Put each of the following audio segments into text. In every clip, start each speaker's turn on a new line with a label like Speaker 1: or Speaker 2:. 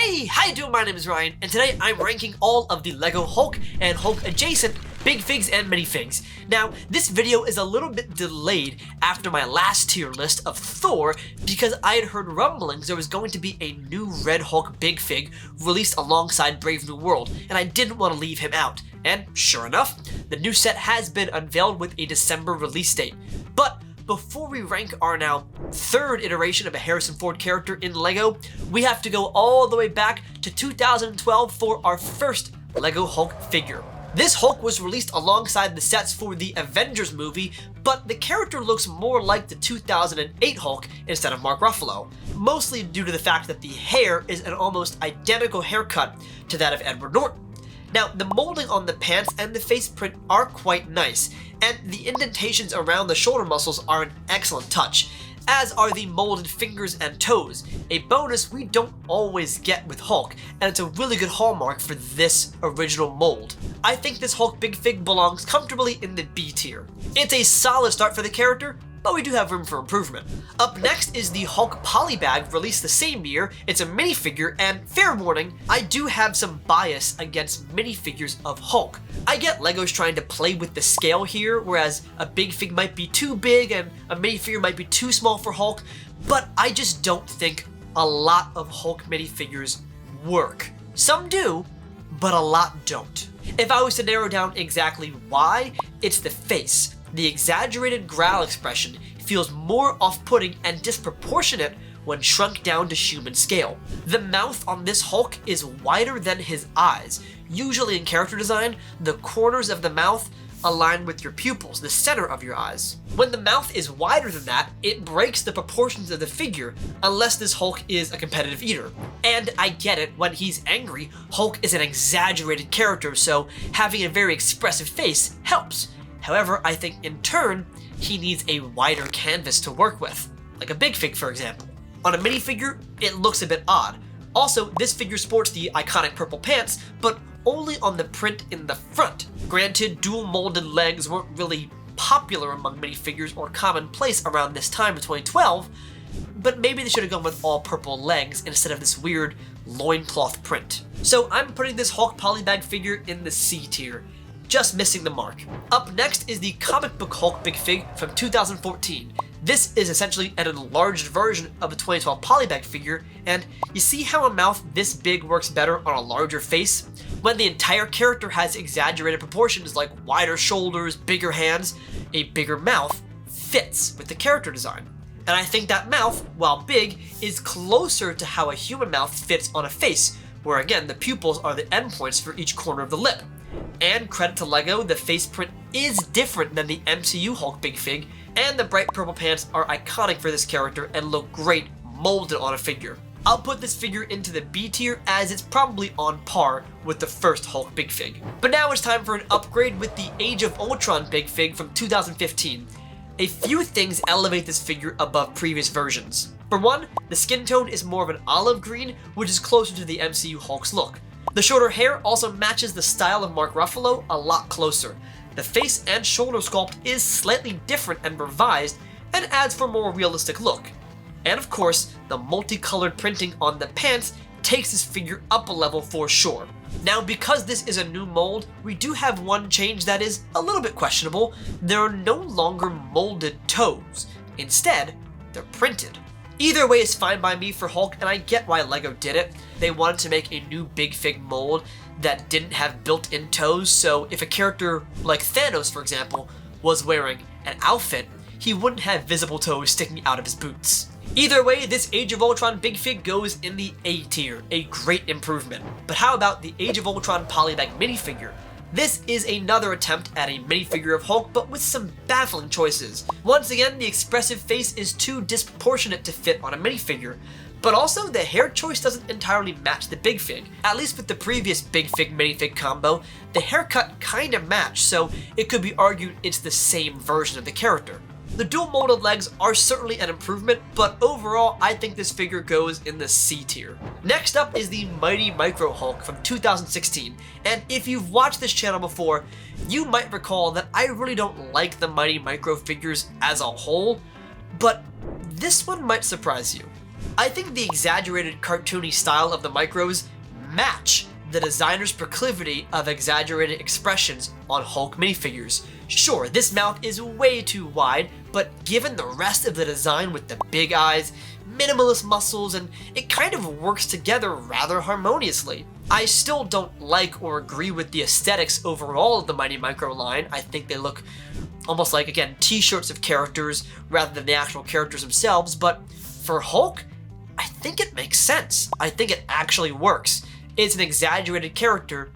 Speaker 1: Hey, how you doing? My name is Ryan, and today I'm ranking all of the LEGO Hulk and Hulk adjacent big figs and minifigs. Now, this video is a little bit delayed after my last tier list of Thor because I had heard rumblings there was going to be a new Red Hulk big fig released alongside Brave New World, and I didn't want to leave him out. And sure enough, the new set has been unveiled with a December release date. But before we rank our now third iteration of a Harrison Ford character in LEGO, we have to go all the way back to 2012 for our first LEGO Hulk figure. This Hulk was released alongside the sets for the Avengers movie, but the character looks more like the 2008 Hulk instead of Mark Ruffalo, mostly due to the fact that the hair is an almost identical haircut to that of Edward Norton. Now, the molding on the pants and the face print are quite nice, and the indentations around the shoulder muscles are an excellent touch, as are the molded fingers and toes, a bonus we don't always get with Hulk, and it's a really good hallmark for this original mold. I think this Hulk big fig belongs comfortably in the B tier. It's a solid start for the character, but we do have room for improvement. Up next is the Hulk Polybag, released the same year. It's a minifigure, and fair warning, I do have some bias against minifigures of Hulk. I get LEGO's trying to play with the scale here, whereas a big fig might be too big and a minifigure might be too small for Hulk, but I just don't think a lot of Hulk minifigures work. Some do, but a lot don't. If I was to narrow down exactly why, it's the face. The exaggerated growl expression feels more off-putting and disproportionate when shrunk down to human scale. The mouth on this Hulk is wider than his eyes. Usually in character design, the corners of the mouth align with your pupils, the center of your eyes. When the mouth is wider than that, it breaks the proportions of the figure, unless this Hulk is a competitive eater. And I get it, when he's angry, Hulk is an exaggerated character, so having a very expressive face helps. However, I think in turn, he needs a wider canvas to work with, like a big fig for example. On a minifigure, it looks a bit odd. Also, this figure sports the iconic purple pants, but only on the print in the front. Granted, dual molded legs weren't really popular among minifigures or commonplace around this time in 2012, but maybe they should have gone with all purple legs instead of this weird loincloth print. So I'm putting this Hulk Polybag figure in the C tier. Just missing the mark. Up next is the comic book Hulk big fig from 2014. This is essentially an enlarged version of a 2012 Polybag figure, and you see how a mouth this big works better on a larger face? When the entire character has exaggerated proportions like wider shoulders, bigger hands, a bigger mouth fits with the character design. And I think that mouth, while big, is closer to how a human mouth fits on a face, where again the pupils are the endpoints for each corner of the lip. And credit to LEGO, the face print is different than the MCU Hulk big fig, and the bright purple pants are iconic for this character and look great molded on a figure. I'll put this figure into the B tier as it's probably on par with the first Hulk big fig. But now it's time for an upgrade with the Age of Ultron big fig from 2015. A few things elevate this figure above previous versions. For one, the skin tone is more of an olive green, which is closer to the MCU Hulk's look. The shorter hair also matches the style of Mark Ruffalo a lot closer. The face and shoulder sculpt is slightly different and revised, and adds for a more realistic look. And of course, the multicolored printing on the pants takes this figure up a level for sure. Now, because this is a new mold, we do have one change that is a little bit questionable. There are no longer molded toes. Instead, they're printed. Either way is fine by me for Hulk, and I get why LEGO did it. They wanted to make a new big fig mold that didn't have built-in toes, so if a character like Thanos, for example, was wearing an outfit, he wouldn't have visible toes sticking out of his boots. Either way, this Age of Ultron big fig goes in the A tier, a great improvement. But how about the Age of Ultron Polybag minifigure? This is another attempt at a minifigure of Hulk, but with some baffling choices. Once again, the expressive face is too disproportionate to fit on a minifigure, but also the hair choice doesn't entirely match the big fig. At least with the previous big fig minifig combo, the haircut kinda matched, so it could be argued it's the same version of the character. The dual molded legs are certainly an improvement, but overall I think this figure goes in the C tier. Next up is the Mighty Micro Hulk from 2016, and if you've watched this channel before, you might recall that I really don't like the Mighty Micro figures as a whole, but this one might surprise you. I think the exaggerated cartoony style of the micros match the designer's proclivity of exaggerated expressions on Hulk minifigures. Sure, this mouth is way too wide, but given the rest of the design with the big eyes, minimalist muscles, and it kind of works together rather harmoniously. I still don't like or agree with the aesthetics overall of the Mighty Micro line. I think they look almost like, again, t-shirts of characters rather than the actual characters themselves, but for Hulk, I think it makes sense. I think it actually works. It's an exaggerated character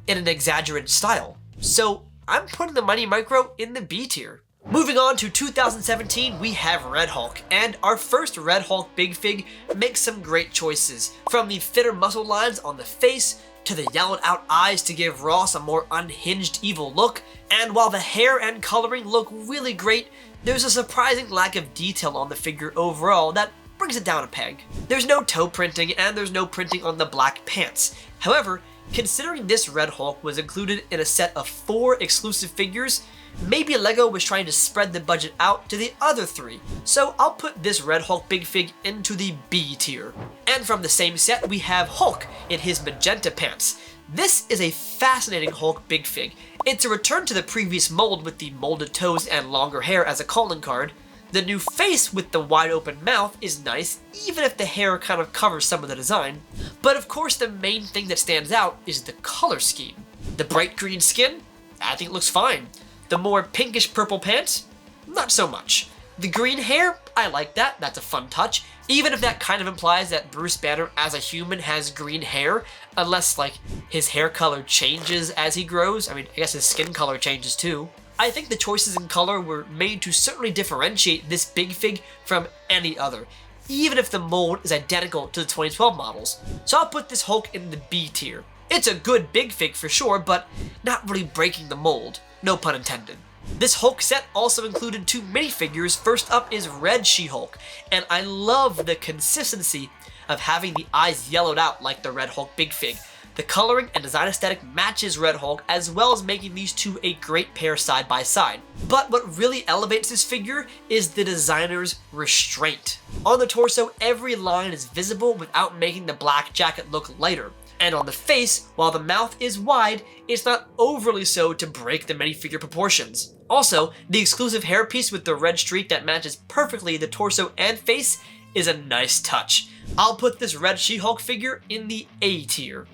Speaker 1: in an exaggerated style. So I'm putting the Mighty Micro in the B tier. Moving on to 2017, we have Red Hulk, and our first Red Hulk Big Fig makes some great choices. From the thinner muscle lines on the face, to the yellowed out eyes to give Ross a more unhinged evil look, and while the hair and coloring look really great, there's a surprising lack of detail on the figure overall that brings it down a peg. There's no toe printing and there's no printing on the black pants. However, considering this Red Hulk was included in a set of 4 exclusive figures, maybe LEGO was trying to spread the budget out to the other 3, so I'll put this Red Hulk Big Fig into the B tier. And from the same set, we have Hulk in his magenta pants. This is a fascinating Hulk Big Fig. It's a return to the previous mold with the molded toes and longer hair as a calling card. The new face with the wide open mouth is nice, even if the hair kind of covers some of the design. But of course the main thing that stands out is the color scheme. The bright green skin, I think it looks fine. The more pinkish purple pants, not so much. The green hair, I like that, that's a fun touch. Even if that kind of implies that Bruce Banner as a human has green hair, unless like his hair color changes as he grows. I mean, I guess his skin color changes too. I think the choices in color were made to certainly differentiate this Big Fig from any other, even if the mold is identical to the 2012 models. So I'll put this Hulk in the B tier. It's a good Big Fig for sure, but not really breaking the mold. No pun intended. This Hulk set also included 2 minifigures. First up is Red She-Hulk, and I love the consistency of having the eyes yellowed out like the Red Hulk Big Fig. The coloring and design aesthetic matches Red Hulk, as well as making these two a great pair side by side. But what really elevates this figure is the designer's restraint. On the torso, every line is visible without making the black jacket look lighter. And on the face, while the mouth is wide, it's not overly so to break the minifigure proportions. Also, the exclusive hairpiece with the red streak that matches perfectly the torso and face is a nice touch. I'll put this Red She-Hulk figure in the A tier.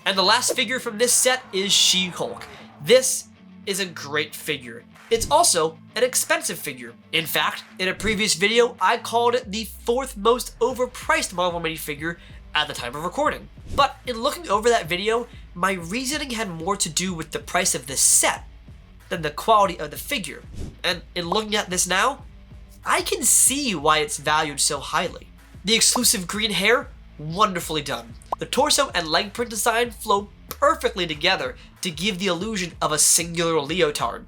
Speaker 1: And the last figure from this set is She-Hulk. This is a great figure. It's also an expensive figure. In fact, in a previous video, I called it the 4th most overpriced Marvel minifigure at the time of recording. But in looking over that video, my reasoning had more to do with the price of this set than the quality of the figure. And in looking at this now, I can see why it's valued so highly. The exclusive green hair, wonderfully done. The torso and leg print design flow perfectly together to give the illusion of a singular leotard.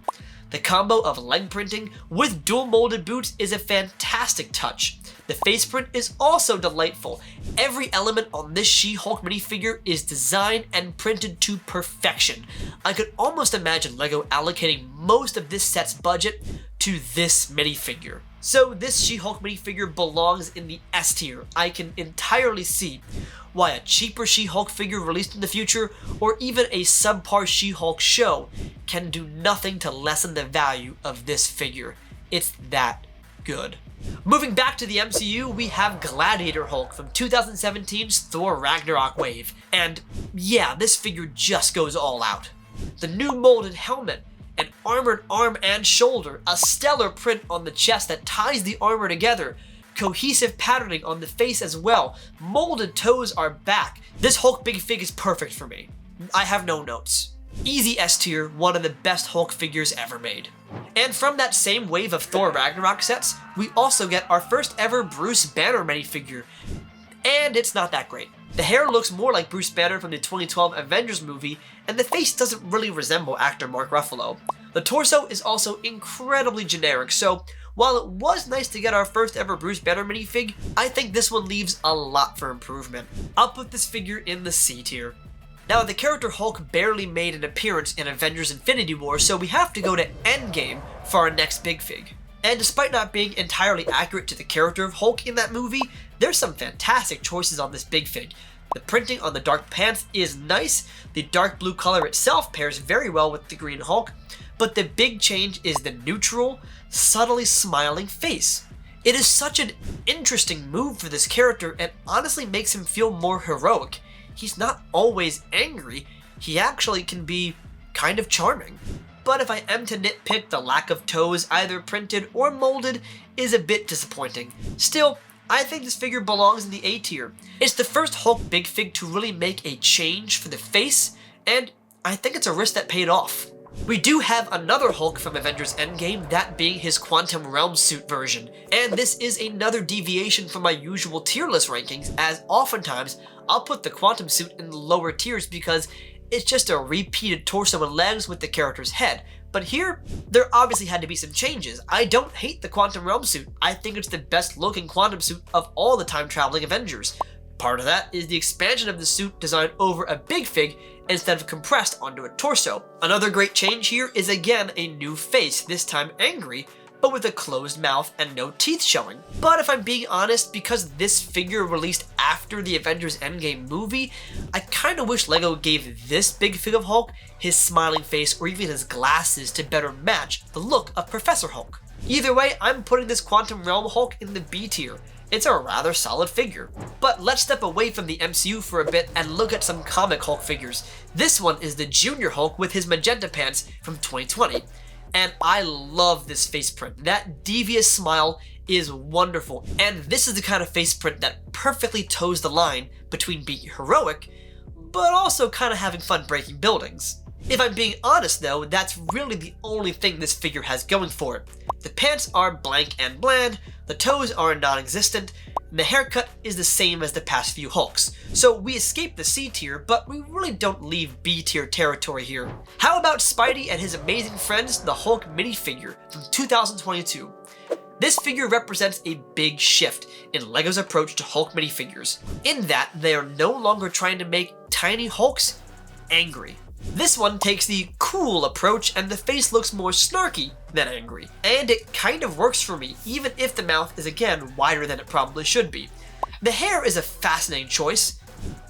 Speaker 1: The combo of leg printing with dual molded boots is a fantastic touch. The face print is also delightful. Every element on this She-Hulk minifigure is designed and printed to perfection. I could almost imagine LEGO allocating most of this set's budget to this minifigure. So this She-Hulk minifigure belongs in the S tier. I can entirely see why a cheaper She-Hulk figure released in the future, or even a subpar She-Hulk show, can do nothing to lessen the value of this figure. It's that good. Moving back to the MCU, we have Gladiator Hulk from 2017's Thor Ragnarok wave. And yeah, this figure just goes all out. The new molded helmet, an armored arm and shoulder, a stellar print on the chest that ties the armor together, cohesive patterning on the face as well, molded toes are back. This Hulk Big Fig is perfect for me. I have no notes. Easy S tier, one of the best Hulk figures ever made. And from that same wave of Thor Ragnarok sets, we also get our first ever Bruce Banner minifigure, and it's not that great. The hair looks more like Bruce Banner from the 2012 Avengers movie, and the face doesn't really resemble actor Mark Ruffalo. The torso is also incredibly generic, so while it was nice to get our first ever Bruce Banner minifig, I think this one leaves a lot for improvement. I'll put this figure in the C tier. Now, the character Hulk barely made an appearance in Avengers Infinity War, so we have to go to Endgame for our next Big Fig. And despite not being entirely accurate to the character of Hulk in that movie, there's some fantastic choices on this big fig. The printing on the dark pants is nice, the dark blue color itself pairs very well with the green Hulk, but the big change is the neutral, subtly smiling face. It is such an interesting move for this character and honestly makes him feel more heroic. He's not always angry, he actually can be kind of charming. But if I am to nitpick, the lack of toes, either printed or molded, is a bit disappointing. Still, I think this figure belongs in the A tier. It's the first Hulk big fig to really make a change for the face, and I think it's a risk that paid off. We do have another Hulk from Avengers Endgame, that being his Quantum Realm suit version, and this is another deviation from my usual tier list rankings, as oftentimes I'll put the Quantum suit in the lower tiers because it's just a repeated torso and legs with the character's head. But here, there obviously had to be some changes. I don't hate the Quantum Realm suit. I think it's the best looking Quantum suit of all the time-traveling Avengers. Part of that is the expansion of the suit designed over a big fig instead of compressed onto a torso. Another great change here is again a new face, this time angry, but with a closed mouth and no teeth showing. But if I'm being honest, because this figure released after the Avengers Endgame movie, I kinda wish LEGO gave this big fig of Hulk his smiling face or even his glasses to better match the look of Professor Hulk. Either way, I'm putting this Quantum Realm Hulk in the B tier. It's a rather solid figure. But let's step away from the MCU for a bit and look at some comic Hulk figures. This one is the Junior Hulk with his magenta pants from 2020. And I love this face print. That devious smile is wonderful. And this is the kind of face print that perfectly toes the line between being heroic, but also kind of having fun breaking buildings. If I'm being honest though, that's really the only thing this figure has going for it. The pants are blank and bland, the toes are non-existent, and the haircut is the same as the past few Hulks. So we escape the C tier, but we really don't leave B tier territory here. How about Spidey and his amazing friends, the Hulk minifigure from 2022? This figure represents a big shift in LEGO's approach to Hulk minifigures, in that they are no longer trying to make tiny Hulks angry. This one takes the cool approach and the face looks more snarky than angry. And it kind of works for me, even if the mouth is again wider than it probably should be. The hair is a fascinating choice,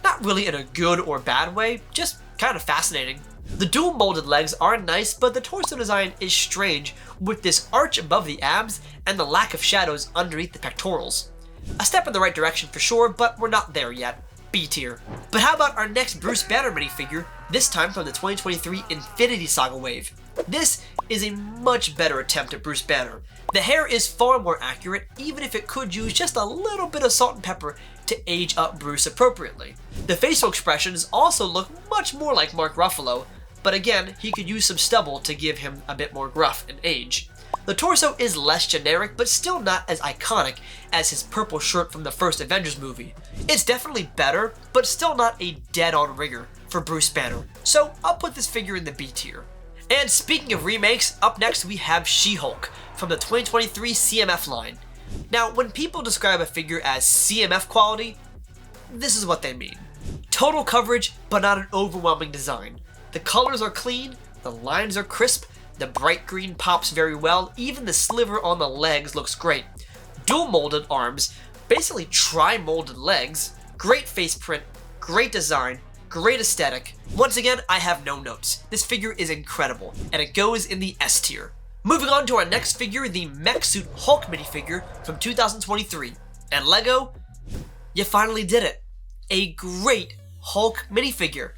Speaker 1: not really in a good or bad way, just kind of fascinating. The dual molded legs are nice, but the torso design is strange with this arch above the abs and the lack of shadows underneath the pectorals. A step in the right direction for sure, but we're not there yet. B tier. But how about our next Bruce Banner minifigure, this time from the 2023 Infinity Saga wave? This is a much better attempt at Bruce Banner. The hair is far more accurate, even if it could use just a little bit of salt and pepper to age up Bruce appropriately. The facial expressions also look much more like Mark Ruffalo, but again, he could use some stubble to give him a bit more gruff and age. The torso is less generic, but still not as iconic as his purple shirt from the first Avengers movie. It's definitely better, but still not a dead-on ringer for Bruce Banner, so I'll put this figure in the B tier. And speaking of remakes, up next we have She-Hulk from the 2023 CMF line. Now, when people describe a figure as CMF quality, this is what they mean. Total coverage, but not an overwhelming design. The colors are clean, the lines are crisp, the bright green pops very well, even the sliver on the legs looks great. Dual molded arms, basically tri-molded legs, great face print, great design, great aesthetic. Once again, I have no notes. This figure is incredible, and it goes in the S tier. Moving on to our next figure, the Mech Suit Hulk minifigure from 2023. And LEGO, you finally did it. A great Hulk minifigure.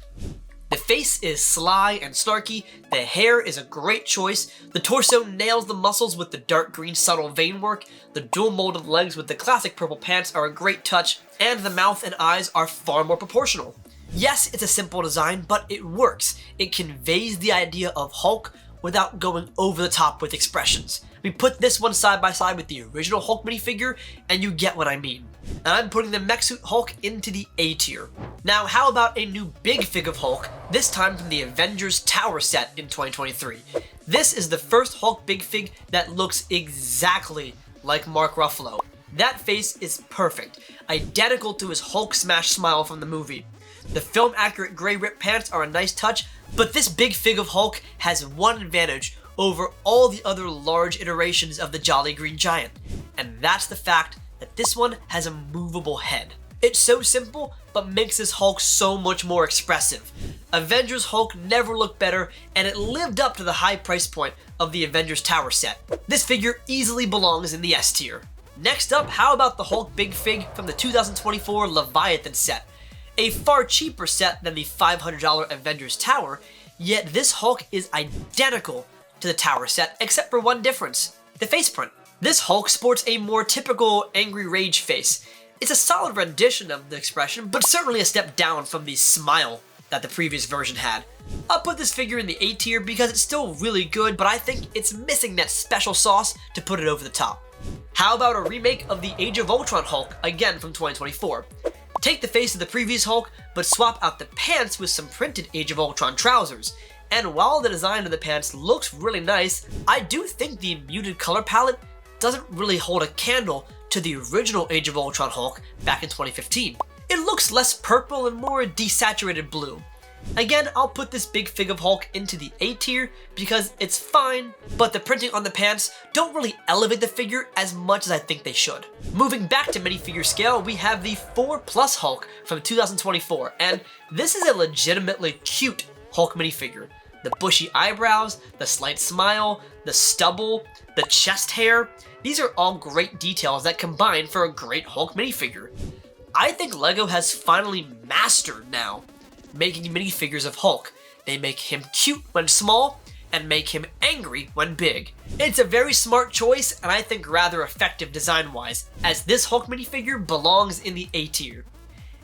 Speaker 1: The face is sly and snarky, the hair is a great choice, the torso nails the muscles with the dark green subtle vein work, the dual molded legs with the classic purple pants are a great touch, and the mouth and eyes are far more proportional. Yes, it's a simple design, but it works. It conveys the idea of Hulk without going over the top with expressions. We put this one side by side with the original Hulk minifigure, and you get what I mean. And I'm putting the Mech Suit Hulk into the A tier. Now, how about a new big fig of Hulk, this time from the Avengers Tower set in 2023. This is the first Hulk big fig that looks exactly like Mark Ruffalo. That face is perfect, identical to his Hulk smash smile from the movie. The film-accurate gray ripped pants are a nice touch, but this big fig of Hulk has one advantage over all the other large iterations of the Jolly Green Giant, and that's the fact that this one has a movable head. It's so simple, but makes this Hulk so much more expressive. Avengers Hulk never looked better, and it lived up to the high price point of the Avengers Tower set. This figure easily belongs in the S tier. Next up, how about the Hulk Big Fig from the 2024 Leviathan set? A far cheaper set than the $500 Avengers Tower, yet this Hulk is identical to the Tower set except for one difference: the face print. This Hulk sports a more typical angry rage face. It's a solid rendition of the expression, but certainly a step down from the smile that the previous version had. I'll put this figure in the A tier because it's still really good, but I think it's missing that special sauce to put it over the top. How about a remake of the Age of Ultron Hulk, again from 2024? Take the face of the previous Hulk, but swap out the pants with some printed Age of Ultron trousers. And while the design of the pants looks really nice, I do think the muted color palette doesn't really hold a candle to the original Age of Ultron Hulk back in 2015. It looks less purple and more desaturated blue. Again, I'll put this Big Fig of Hulk into the A tier because it's fine, but the printing on the pants don't really elevate the figure as much as I think they should. Moving back to minifigure scale, we have the 4+ Hulk from 2024, and this is a legitimately cute Hulk minifigure. The bushy eyebrows, the slight smile, the stubble, the chest hair, these are all great details that combine for a great Hulk minifigure. I think LEGO has finally mastered now making minifigures of Hulk. They make him cute when small and make him angry when big. It's a very smart choice and I think rather effective design-wise, as this Hulk minifigure belongs in the A tier.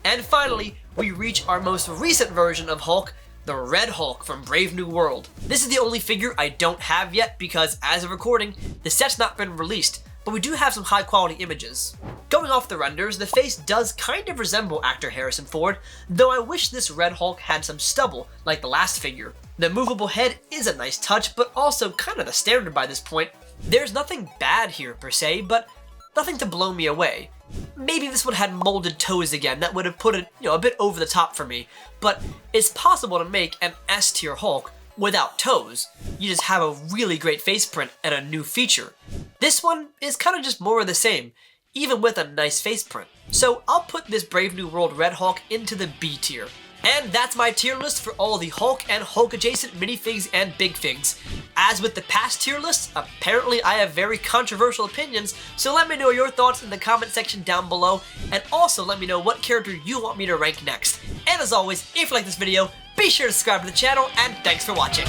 Speaker 1: And finally, we reach our most recent version of Hulk, the Red Hulk from Brave New World. This is the only figure I don't have yet because, as of recording, the set's not been released, but we do have some high quality images. Going off the renders, the face does kind of resemble actor Harrison Ford, though I wish this Red Hulk had some stubble like the last figure. The movable head is a nice touch, but also kind of the standard by this point. There's nothing bad here per se, but nothing to blow me away. Maybe this one had molded toes again, that would have put it, a bit over the top for me, but it's possible to make an S tier Hulk without toes. You just have a really great face print and a new feature. This one is kind of just more of the same, even with a nice face print. So I'll put this Brave New World Red Hulk into the B tier. And that's my tier list for all the Hulk and Hulk adjacent minifigs and big figs. As with the past tier lists, apparently I have very controversial opinions, so let me know your thoughts in the comment section down below, and also let me know what character you want me to rank next. And as always, if you like this video, be sure to subscribe to the channel, and thanks for watching.